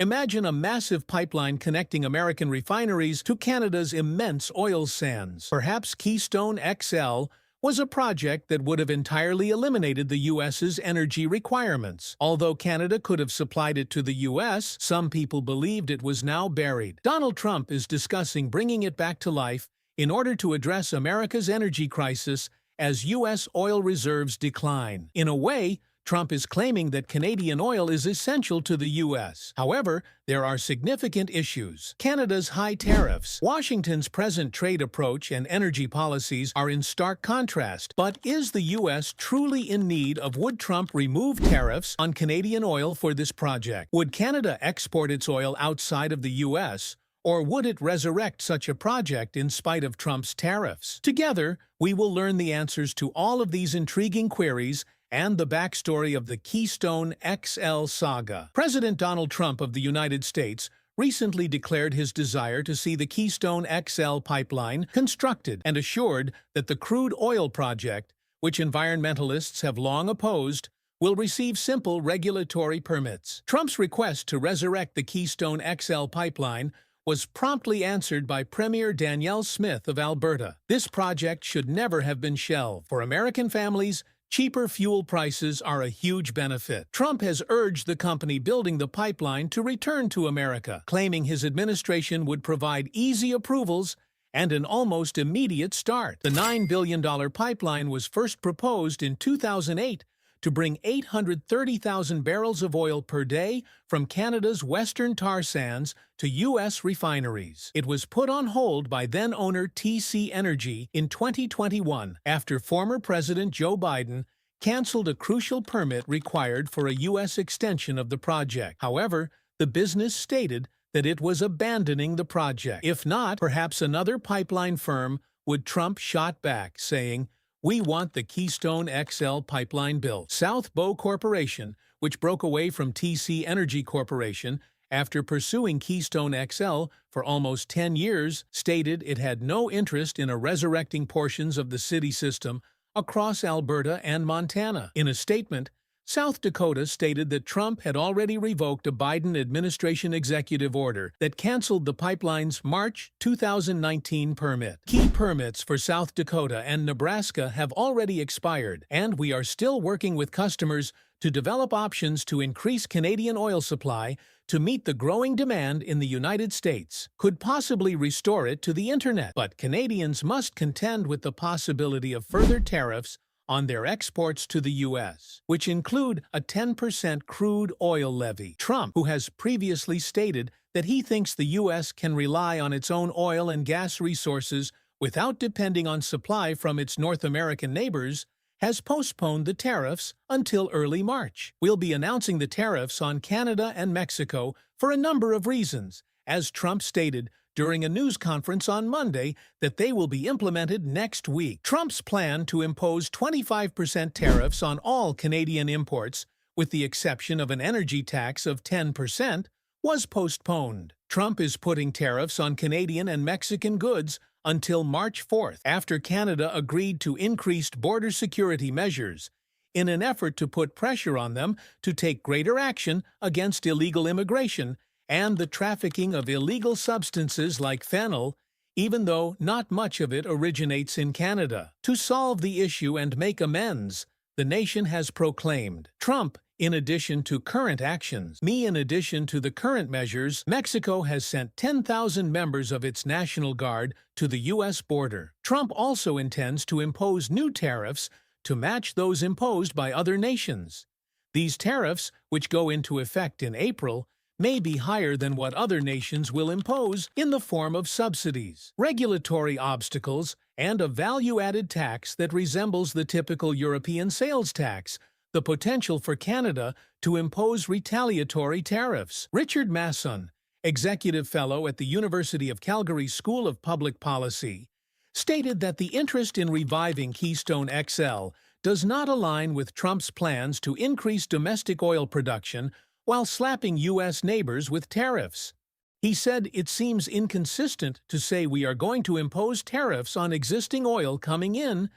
Imagine a massive pipeline connecting American refineries to Canada's immense oil sands. Perhaps Keystone XL was a project that would have entirely eliminated the U.S.'s energy requirements. Although Canada could have supplied it to the U.S., some people believed it was now buried. Donald Trump is discussing bringing it back to life in order to address America's energy crisis as U.S. oil reserves decline. In a way, Trump is claiming that Canadian oil is essential to the U.S. However, there are significant issues. Canada's high tariffs. Washington's present trade approach and energy policies are in stark contrast. But is the U.S. truly in need of? Would Trump remove tariffs on Canadian oil for this project? Would Canada export its oil outside of the U.S.? Or would it resurrect such a project in spite of Trump's tariffs? Together, we will learn the answers to all of these intriguing queries and the backstory of the Keystone XL saga. President Donald Trump of the United States recently declared his desire to see the Keystone XL pipeline constructed and assured that the crude oil project, which environmentalists have long opposed, will receive simple regulatory permits. Trump's request to resurrect the Keystone XL pipeline was promptly answered by Premier Danielle Smith of Alberta. This project should never have been shelved. For American families, cheaper fuel prices are a huge benefit. Trump has urged the company building the pipeline to return to America, claiming his administration would provide easy approvals and an almost immediate start. The $9 billion pipeline was first proposed in 2008 to bring 830,000 barrels of oil per day from Canada's western tar sands to U.S. refineries. It was put on hold by then-owner TC Energy in 2021 after former President Joe Biden canceled a crucial permit required for a U.S. extension of the project. However, the business stated that it was abandoning the project. If not, perhaps another pipeline firm would. Trump shot back, saying, "We want the Keystone XL pipeline built." South Bow Corporation, which broke away from TC Energy Corporation after pursuing Keystone XL for almost 10 years, stated it had no interest in resurrecting portions of the city system across Alberta and Montana. In a statement, South Dakota stated that Trump had already revoked a Biden administration executive order that canceled the pipeline's March 2019 permit. Key permits for South Dakota and Nebraska have already expired, and we are still working with customers to develop options to increase Canadian oil supply to meet the growing demand in the United States. Could possibly restore it to the internet, but Canadians must contend with the possibility of further tariffs on their exports to the U.S., which include a 10% crude oil levy. Trump, who has previously stated that he thinks the U.S. can rely on its own oil and gas resources without depending on supply from its North American neighbors, has postponed the tariffs until early March. We'll be announcing the tariffs on Canada and Mexico for a number of reasons, as Trump stated during a news conference on Monday that they will be implemented next week. Trump's plan to impose 25% tariffs on all Canadian imports, with the exception of an energy tax of 10%, was postponed. Trump is putting tariffs on Canadian and Mexican goods until March 4th, after Canada agreed to increased border security measures in an effort to put pressure on them to take greater action against illegal immigration and the trafficking of illegal substances like fentanyl, even though not much of it originates in Canada. To solve the issue and make amends, the nation has proclaimed, Trump, in addition to current actions, in addition to the current measures, Mexico has sent 10,000 members of its National Guard to the U.S. border. Trump also intends to impose new tariffs to match those imposed by other nations. These tariffs, which go into effect in April, may be higher than what other nations will impose in the form of subsidies, regulatory obstacles, and a value-added tax that resembles the typical European sales tax, the potential for Canada to impose retaliatory tariffs. Richard Masson, executive fellow at the University of Calgary School of Public Policy, stated that the interest in reviving Keystone XL does not align with Trump's plans to increase domestic oil production while slapping U.S. neighbors with tariffs. He said it seems inconsistent to say we are going to impose tariffs on existing oil coming in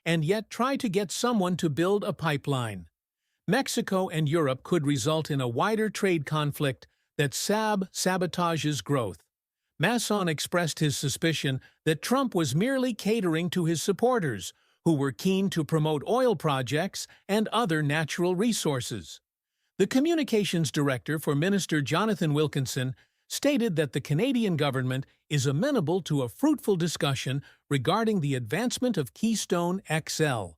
and yet try to get someone to build a pipeline. Mexico and Europe could result in a wider trade conflict that sabotages growth. Masson expressed his suspicion that Trump was merely catering to his supporters, who were keen to promote oil projects and other natural resources. The communications director for Minister Jonathan Wilkinson stated that the Canadian government is amenable to a fruitful discussion regarding the advancement of Keystone XL.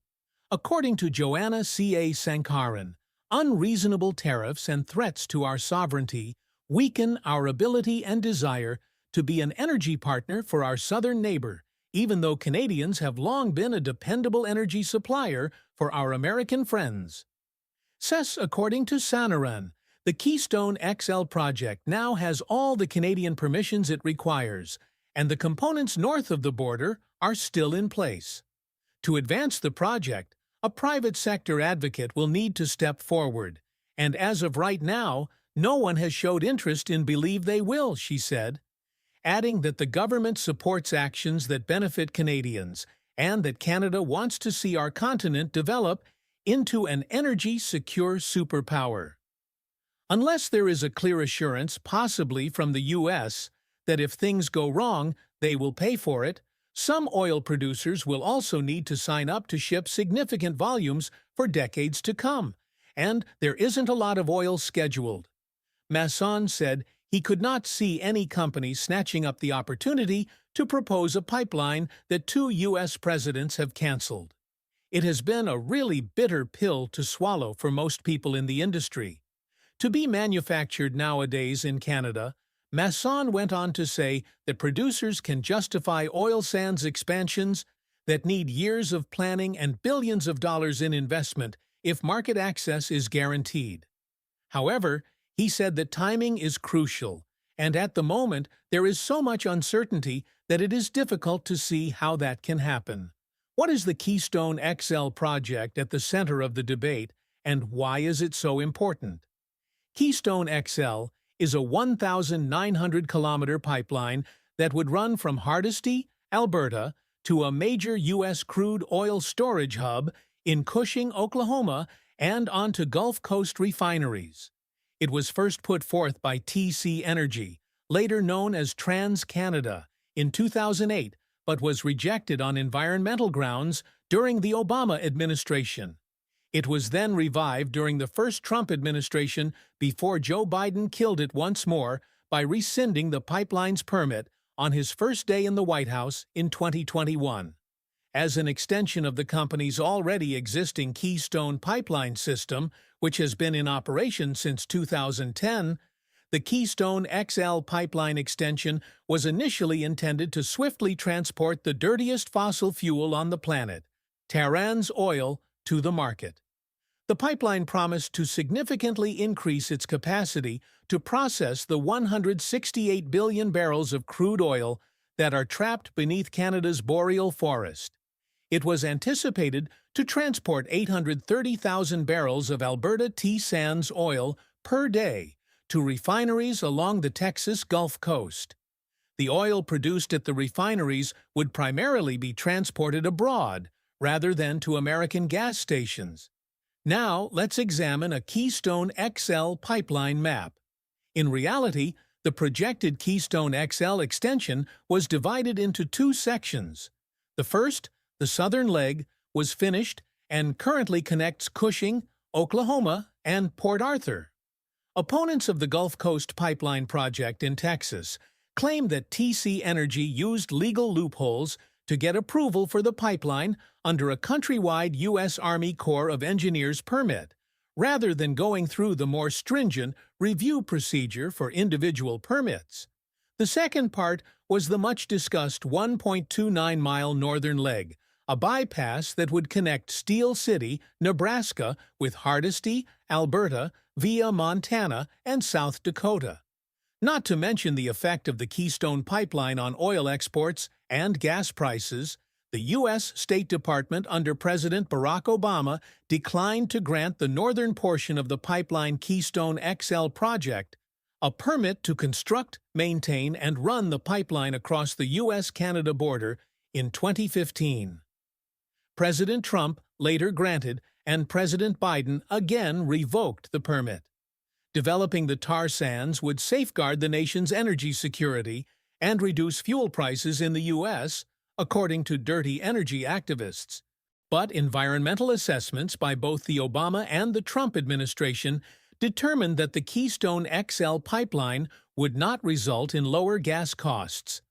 According to Joanna C.A. Sankaran, unreasonable tariffs and threats to our sovereignty weaken our ability and desire to be an energy partner for our southern neighbor, even though Canadians have long been a dependable energy supplier for our American friends. Says according to Sanaran, the Keystone XL project now has all the Canadian permissions it requires, and the components north of the border are still in place. To advance the project, a private sector advocate will need to step forward, and as of right now, no one has showed interest in believe they will, she said, adding that the government supports actions that benefit Canadians and that Canada wants to see our continent develop into an energy-secure superpower. Unless there is a clear assurance, possibly from the U.S., that if things go wrong, they will pay for it, some oil producers will also need to sign up to ship significant volumes for decades to come, and there isn't a lot of oil scheduled. Masson said he could not see any company snatching up the opportunity to propose a pipeline that 2 U.S. presidents have canceled. It has been a really bitter pill to swallow for most people in the industry. To be manufactured nowadays in Canada, Masson went on to say that producers can justify oil sands expansions that need years of planning and billions of dollars in investment if market access is guaranteed. However, he said that timing is crucial, and at the moment there is so much uncertainty that it is difficult to see how that can happen. What is the Keystone XL project at the center of the debate, and why is it so important? Keystone XL is a 1,900-kilometer pipeline that would run from Hardisty, Alberta, to a major U.S. crude oil storage hub in Cushing, Oklahoma, and onto Gulf Coast refineries. It was first put forth by TC Energy, later known as TransCanada, in 2008, but was rejected on environmental grounds during the Obama administration. It was then revived during the first Trump administration before Joe Biden killed it once more by rescinding the pipeline's permit on his first day in the White House in 2021. As an extension of the company's already existing Keystone pipeline system, which has been in operation since 2010, the Keystone XL pipeline extension was initially intended to swiftly transport the dirtiest fossil fuel on the planet, Tariffs oil, to the market. The pipeline promised to significantly increase its capacity to process the 168 billion barrels of crude oil that are trapped beneath Canada's boreal forest. It was anticipated to transport 830,000 barrels of Alberta T-Sands oil per day to refineries along the Texas Gulf Coast. The oil produced at the refineries would primarily be transported abroad rather than to American gas stations. Now, let's examine a Keystone XL pipeline map. In reality, the projected Keystone XL extension was divided into 2 sections. The first, the southern leg, was finished and currently connects Cushing, Oklahoma, and Port Arthur. Opponents of the Gulf Coast Pipeline project in Texas claim that TC Energy used legal loopholes to get approval for the pipeline under a countrywide U.S. Army Corps of Engineers permit, rather than going through the more stringent review procedure for individual permits. The second part was the much-discussed 1.29-mile northern leg, a bypass that would connect Steel City, Nebraska, with Hardisty, Alberta, via Montana and South Dakota. Not to mention the effect of the Keystone Pipeline on oil exports and gas prices, the U.S. State Department under President Barack Obama declined to grant the northern portion of the pipeline Keystone XL project a permit to construct, maintain, and run the pipeline across the U.S.-Canada border in 2015. President Trump later granted, and President Biden again revoked the permit. Developing the tar sands would safeguard the nation's energy security and reduce fuel prices in the U.S., according to dirty energy activists. But environmental assessments by both the Obama and the Trump administration determined that the Keystone XL pipeline would not result in lower gas costs.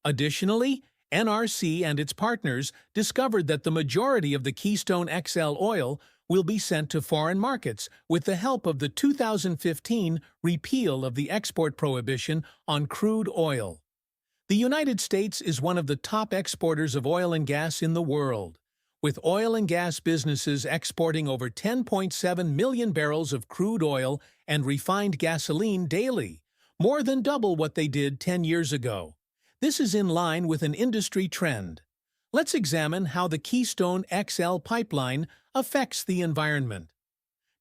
Additionally, NRC and its partners discovered that the majority of the Keystone XL oil will be sent to foreign markets with the help of the 2015 repeal of the export prohibition on crude oil. The United States is one of the top exporters of oil and gas in the world, with oil and gas businesses exporting over 10.7 million barrels of crude oil and refined gasoline daily, more than double what they did 10 years ago. This is in line with an industry trend. Let's examine how the Keystone XL pipeline affects the environment.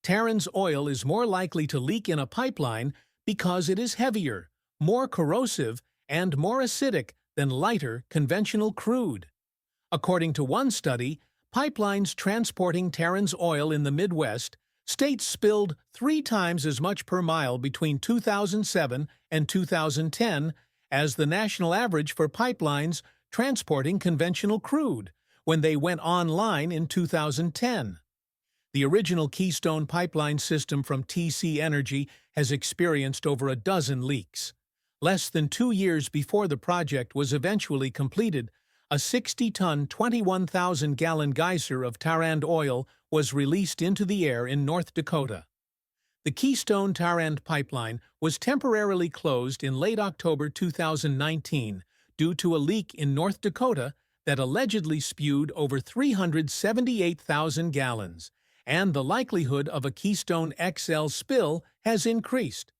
Tariffs oil is more likely to leak in a pipeline because it is heavier, more corrosive, and more acidic than lighter conventional crude. According to one study, pipelines transporting Tariffs oil in the Midwest states spilled 3 times as much per mile between 2007 and 2010 as the national average for pipelines transporting conventional crude when they went online in 2010. The original Keystone pipeline system from TC Energy has experienced over a dozen leaks. Less than 2 years before the project was eventually completed, a 60-ton, 21,000-gallon geyser of Tariffs oil was released into the air in North Dakota. The Keystone Tariffs pipeline was temporarily closed in late October 2019 due to a leak in North Dakota that allegedly spewed over 378,000 gallons, and the likelihood of a Keystone XL spill has increased.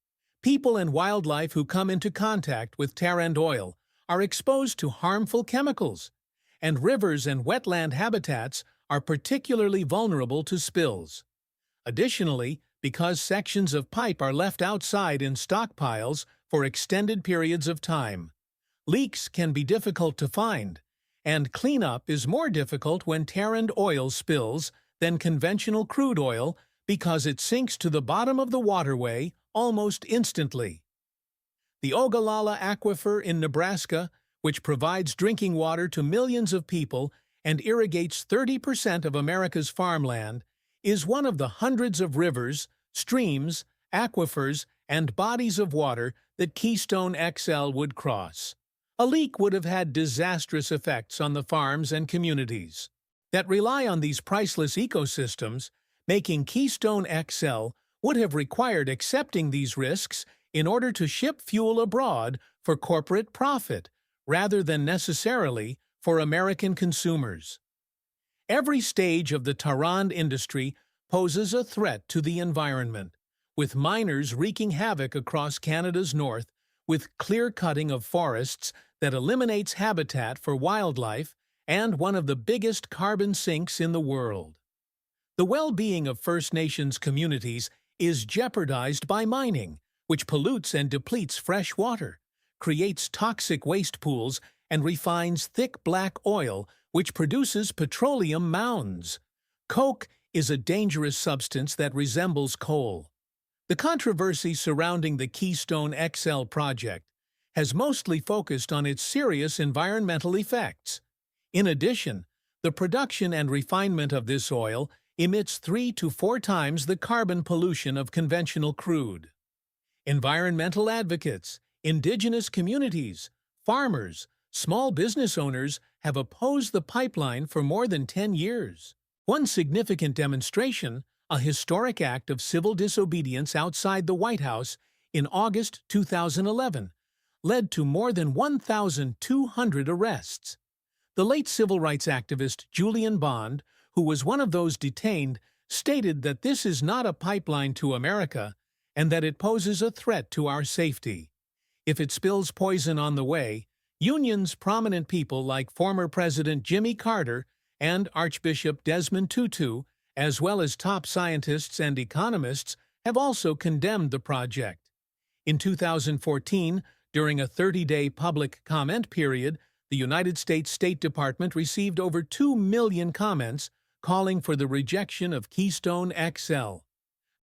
People and wildlife who come into contact with Tariffs oil are exposed to harmful chemicals, and rivers and wetland habitats are particularly vulnerable to spills. Additionally, because sections of pipe are left outside in stockpiles for extended periods of time, leaks can be difficult to find, and cleanup is more difficult when Tariffs oil spills than conventional crude oil because it sinks to the bottom of the waterway almost instantly. The Ogallala Aquifer in Nebraska, which provides drinking water to millions of people and irrigates 30% of America's farmland, is one of the hundreds of rivers, streams, aquifers, and bodies of water that Keystone XL would cross. A leak would have had disastrous effects on the farms and communities that rely on these priceless ecosystems. Making Keystone XL would have required accepting these risks in order to ship fuel abroad for corporate profit, rather than necessarily for American consumers. Every stage of the Tariffs industry poses a threat to the environment, with miners wreaking havoc across Canada's north, with clear-cutting of forests that eliminates habitat for wildlife and one of the biggest carbon sinks in the world. The well-being of First Nations communities is jeopardized by mining, which pollutes and depletes fresh water, creates toxic waste pools, and refines thick black oil, which produces petroleum mounds. Coke is a dangerous substance that resembles coal. The controversy surrounding the Keystone XL project has mostly focused on its serious environmental effects. In addition, the production and refinement of this oil emits 3 to 4 times the carbon pollution of conventional crude. Environmental advocates, indigenous communities, farmers, small business owners have opposed the pipeline for more than 10 years. One significant demonstration, a historic act of civil disobedience outside the White House in August 2011, led to more than 1,200 arrests. The late civil rights activist Julian Bond, who was one of those detained, stated that this is not a pipeline to America and that it poses a threat to our safety. If it spills poison on the way, unions, prominent people like former President Jimmy Carter and Archbishop Desmond Tutu, as well as top scientists and economists, have also condemned the project. In 2014, during a 30-day public comment period, the United States State Department received over 2 million comments calling for the rejection of Keystone XL.